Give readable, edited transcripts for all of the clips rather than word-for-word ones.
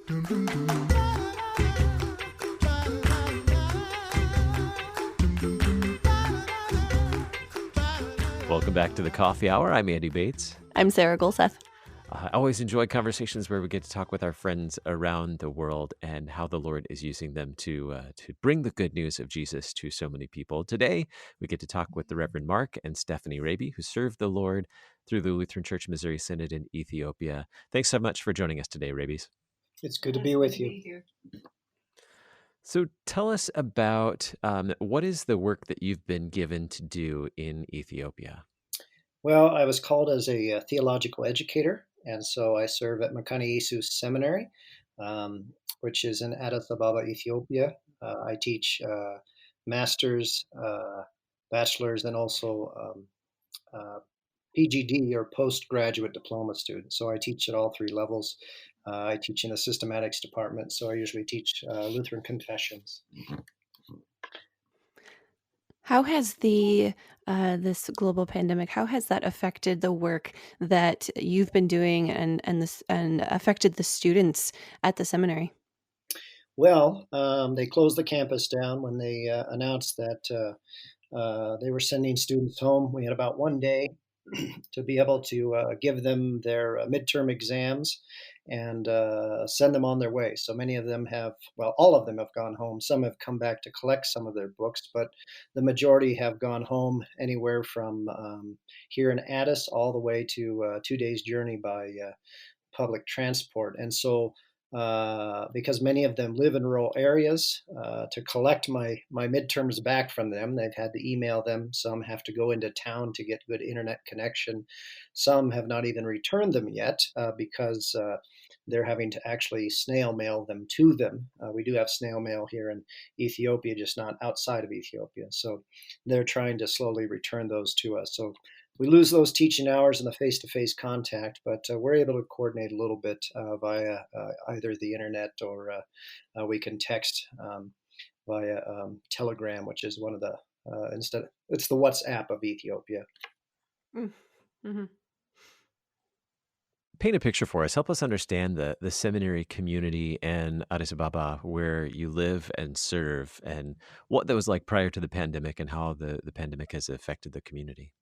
Welcome back to the Coffee Hour. I'm Andy Bates. I'm Sarah Golseth. I always enjoy conversations where we get to talk with our friends around the world and how the Lord is using them to bring the good news of Jesus to so many people. Today, we get to talk with the Reverend Mark and Stefanie Rabe, who served the Lord through the Lutheran Church Missouri Synod in Ethiopia. Thanks so much for joining us today, Rabes. It's good to be with you. So tell us about what is the work that you've been given to do in Ethiopia? Well, I was called as a theological educator, and so I serve at Mekane Yesus Seminary, which is in Addis Ababa, Ethiopia. I teach masters, bachelors, and also PGD or postgraduate diploma students. So I teach at all three levels. I teach in the systematics department, so I usually teach Lutheran confessions. How has this global pandemic, how has that affected the work that you've been doing and affected the students at the seminary? Well, they closed the campus down when they announced that they were sending students home. We had about one day to be able to give them their midterm exams and send them on their way. So many of them have, well, all of them have gone home. Some have come back to collect some of their books, but the majority have gone home anywhere from here in Addis all the way to 2 days journey by public transport. And so because many of them live in rural areas, to collect my midterms back from them, they've had to email them. Some have to go into town to get good internet connection. Some have not even returned them yet because they're having to actually snail mail them to them. We do have snail mail here in Ethiopia, just not outside of Ethiopia. So they're trying to slowly return those to us. So we lose those teaching hours and the face-to-face contact, but we're able to coordinate a little bit via either the internet or we can text via Telegram, which is one of the it's the WhatsApp of Ethiopia. Mm-hmm. Paint a picture for us. Help us understand the seminary community in Addis Ababa, where you live and serve, and what that was like prior to the pandemic and how the pandemic has affected the community.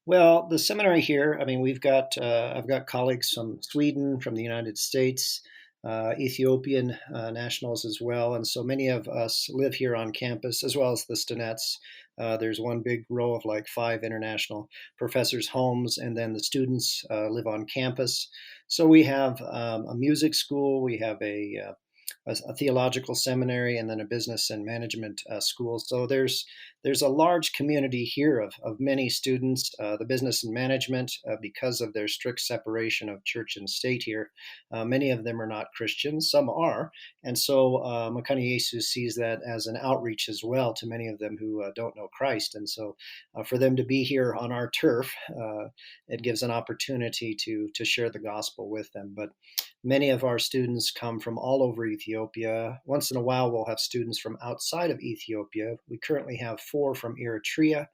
Well, the seminary here, I mean, I've got colleagues from Sweden, from the United States, Ethiopian nationals as well. And so many of us live here on campus, as well as the Stinnets. There's one big row of like 5 international professors' homes, and then the students live on campus. So we have a music school, we have a theological seminary, and then a business and management school. So there's a large community here of many students. The business and management, because of their strict separation of church and state here, many of them are not Christians. Some are. And so Mekane Yesus sees that as an outreach as well to many of them who don't know Christ. And so for them to be here on our turf, it gives an opportunity to share the gospel with them. But many of our students come from all over Ethiopia. Once in a while, we'll have students from outside of Ethiopia. We currently have 4 from Eritrea.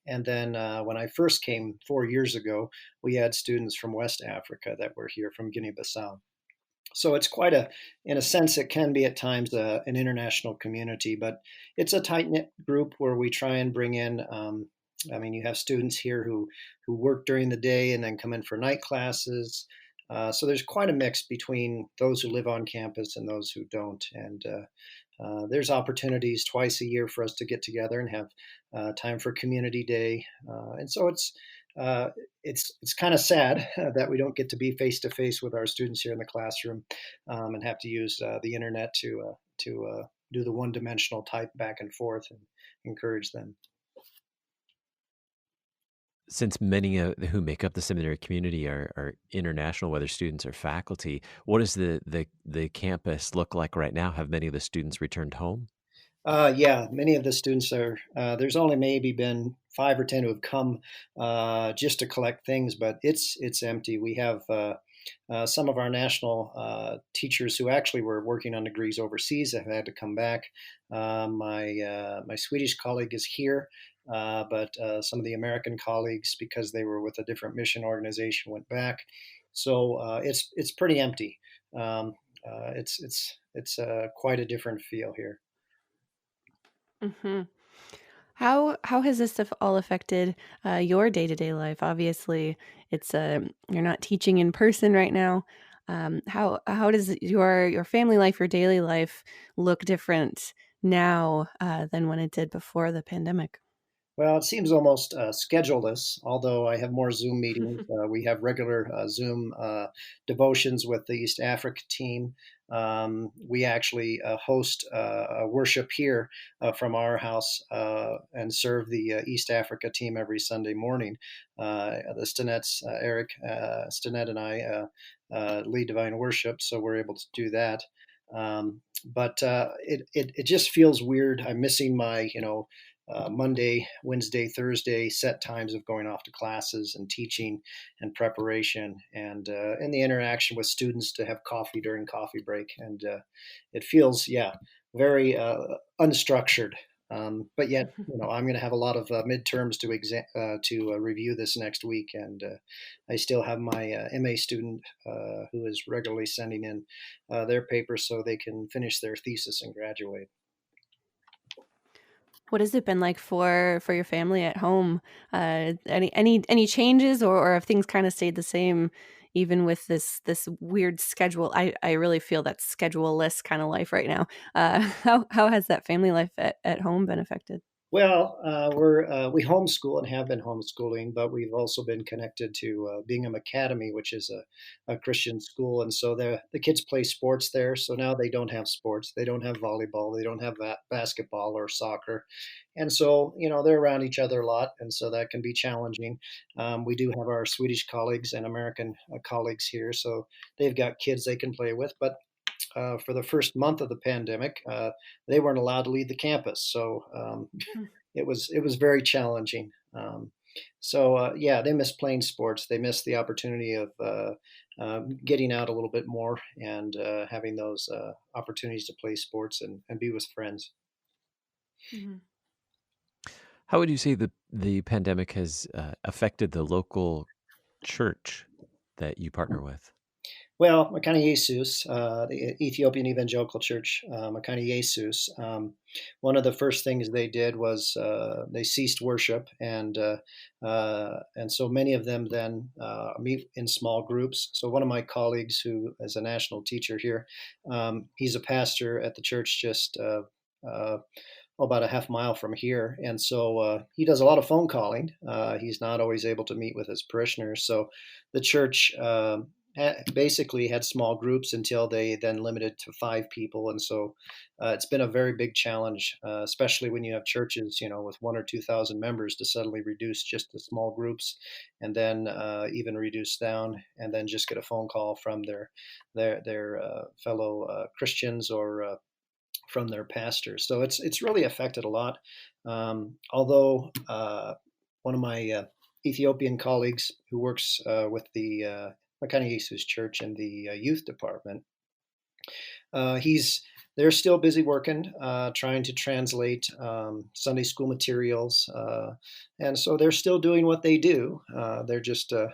And then when I first came 4 years ago, we had students from West Africa that were here from Guinea-Bissau. So it's in a sense, it can be at times an international community, but it's a tight-knit group where we try and bring in you have students here who work during the day and then come in for night classes. So there's quite a mix between those who live on campus and those who don't. And there's opportunities twice a year for us to get together and have time for Community Day. And so it's kind of sad that we don't get to be face to face with our students here in the classroom and have to use the internet to do the one-dimensional type back and forth and encourage them. Since many who make up the seminary community are international, whether students or faculty, what does the campus look like right now? Have many of the students returned home? Yeah, many of the students are. There's only maybe been 5 or 10 who have come just to collect things, but it's empty. We have some of our national teachers who actually were working on degrees overseas have had to come back. My Swedish colleague is here. But some of the American colleagues, because they were with a different mission organization, went back. So it's pretty empty. It's quite a different feel here. Hmm. How has this all affected your day to day life? Obviously, it's you're not teaching in person right now. How does your family life, your daily life, look different now than when it did before the pandemic? Well, it seems almost scheduleless, although I have more Zoom meetings. We have regular Zoom devotions with the East Africa team. We actually host a worship here from our house and serve the East Africa team every Sunday morning. The Stinets, Eric Stinet and I lead divine worship, so we're able to do that. But it just feels weird. I'm missing my, Monday, Wednesday, Thursday set times of going off to classes and teaching and preparation and the interaction with students to have coffee during coffee break. And it feels, yeah, very unstructured. But yet, I'm going to have a lot of midterms to review this next week, and I still have my MA student who is regularly sending in their papers so they can finish their thesis and graduate. What has it been like for your family at home? Any changes, or have things kind of stayed the same, even with this weird schedule? I really feel that schedule-less kind of life right now. How has that family life at home been affected? Well, we homeschool and have been homeschooling, but we've also been connected to Bingham Academy, which is a Christian school, and so the kids play sports there. So now they don't have sports, they don't have volleyball, they don't have basketball or soccer, and so they're around each other a lot, and so that can be challenging. We do have our Swedish colleagues and American colleagues here, so they've got kids they can play with, but for the first month of the pandemic, they weren't allowed to leave the campus. So Hmm. it was very challenging. So yeah, they miss playing sports. They miss the opportunity of getting out a little bit more and having those opportunities to play sports and be with friends. Mhm. How would you say the pandemic has affected the local church that you partner with? Well, Mekane Yesus, the Ethiopian Evangelical Church, Mekane Yesus, one of the first things they did was they ceased worship, and so many of them then meet in small groups. So one of my colleagues, who is a national teacher here, he's a pastor at the church just uh, about a half mile from here. And so he does a lot of phone calling. He's not always able to meet with his parishioners. So the church basically had small groups until they then limited to 5 people. And so it's been a very big challenge, especially when you have churches, with 1 or 2 thousand members, to suddenly reduce just to small groups, and then even reduce down, and then just get a phone call from their fellow Christians or from their pastors. So it's really affected a lot. Although one of my Ethiopian colleagues who works with the Mekane Yesus Church in the youth department, he's they're still busy working, trying to translate Sunday school materials, and so they're still doing what they do. They're just a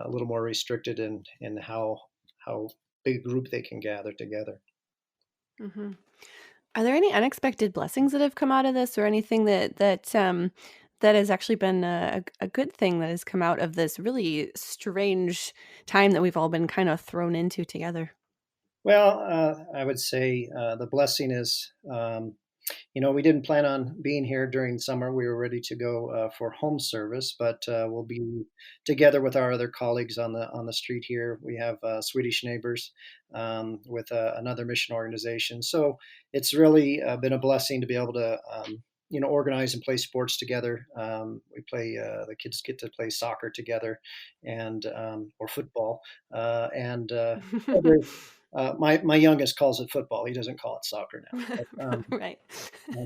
little more restricted in how big a group they can gather together. Hmm. Are there any unexpected blessings that have come out of this, or anything that has actually been a good thing that has come out of this really strange time that we've all been kind of thrown into together? Well, I would say the blessing is, we didn't plan on being here during summer. We were ready to go for home service, but we'll be together with our other colleagues on the street here. We have Swedish neighbors with another mission organization, so it's really been a blessing to be able to. Organize and play sports together. We play. The kids get to play soccer together, and or football, and my youngest calls it football. He doesn't call it soccer now. But, Right.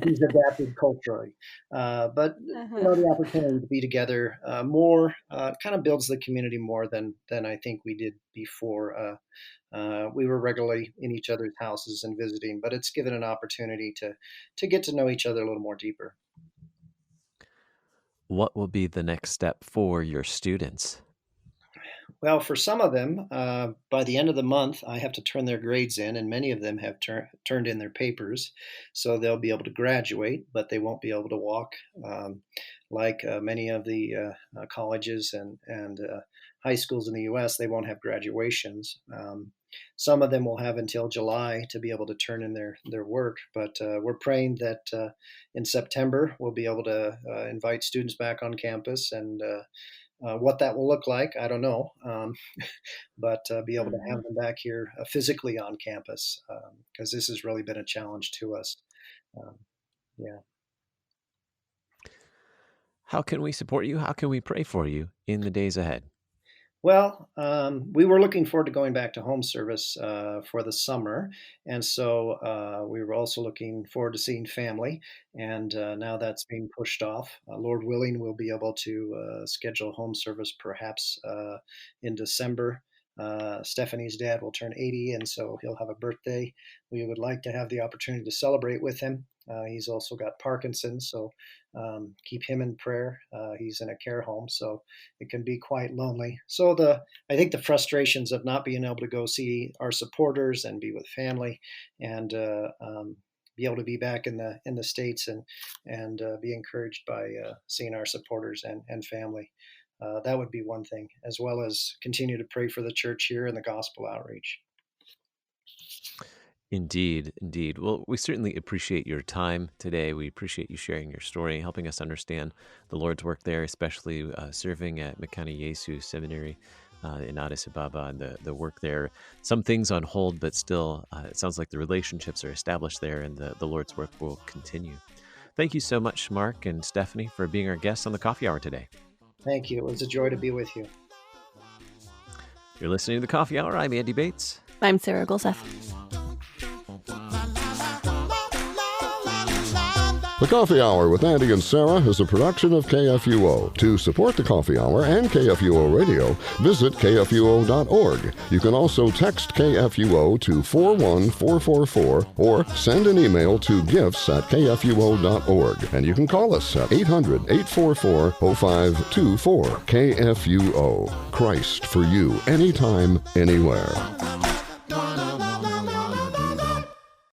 he's adapted culturally, but Uh-huh. the opportunity to be together more kind of builds the community more than I think we did before. We were regularly in each other's houses and visiting, but it's given an opportunity to get to know each other a little more deeper. What will be the next step for your students? Well, for some of them, by the end of the month, I have to turn their grades in, and many of them have turned in their papers, so they'll be able to graduate, but they won't be able to walk. Like many of the colleges and high schools in the U.S., they won't have graduations. Some of them will have until July to be able to turn in their work, but we're praying that in September we'll be able to invite students back on campus and what that will look like, I don't know, but be able to Mhm. have them back here physically on campus because this has really been a challenge to us. Um, yeah. How can we support you? How can we pray for you in the days ahead? Well, we were looking forward to going back to home service for the summer, and so we were also looking forward to seeing family. And now that's being pushed off. Lord willing, we'll be able to schedule home service perhaps in December. Stephanie's dad will turn 80, and so he'll have a birthday. We would like to have the opportunity to celebrate with him. He's also got Parkinson's, so keep him in prayer. He's in a care home, so it can be quite lonely. So I think the frustrations of not being able to go see our supporters and be with family, and be able to be back in the States and be encouraged by seeing our supporters and family. That would be one thing, as well as continue to pray for the church here and the gospel outreach. Indeed, indeed. Well, we certainly appreciate your time today. We appreciate you sharing your story, helping us understand the Lord's work there, especially serving at Mekane Yesus Seminary in Addis Ababa and the work there. Some things on hold, but still, it sounds like the relationships are established there and the Lord's work will continue. Thank you so much, Mark and Stephanie, for being our guests on the Coffee Hour today. Thank you. It was a joy to be with you. You're listening to the Coffee Hour. I'm Andy Bates. I'm Sarah Gulseth. The Coffee Hour with Andy and Sarah is a production of KFUO. To support the Coffee Hour and KFUO Radio, visit KFUO.org. You can also text KFUO to 41444 or send an email to gifts@kfuo.org. And you can call us at 800-844-0524. KFUO. Christ for you, anytime, anywhere.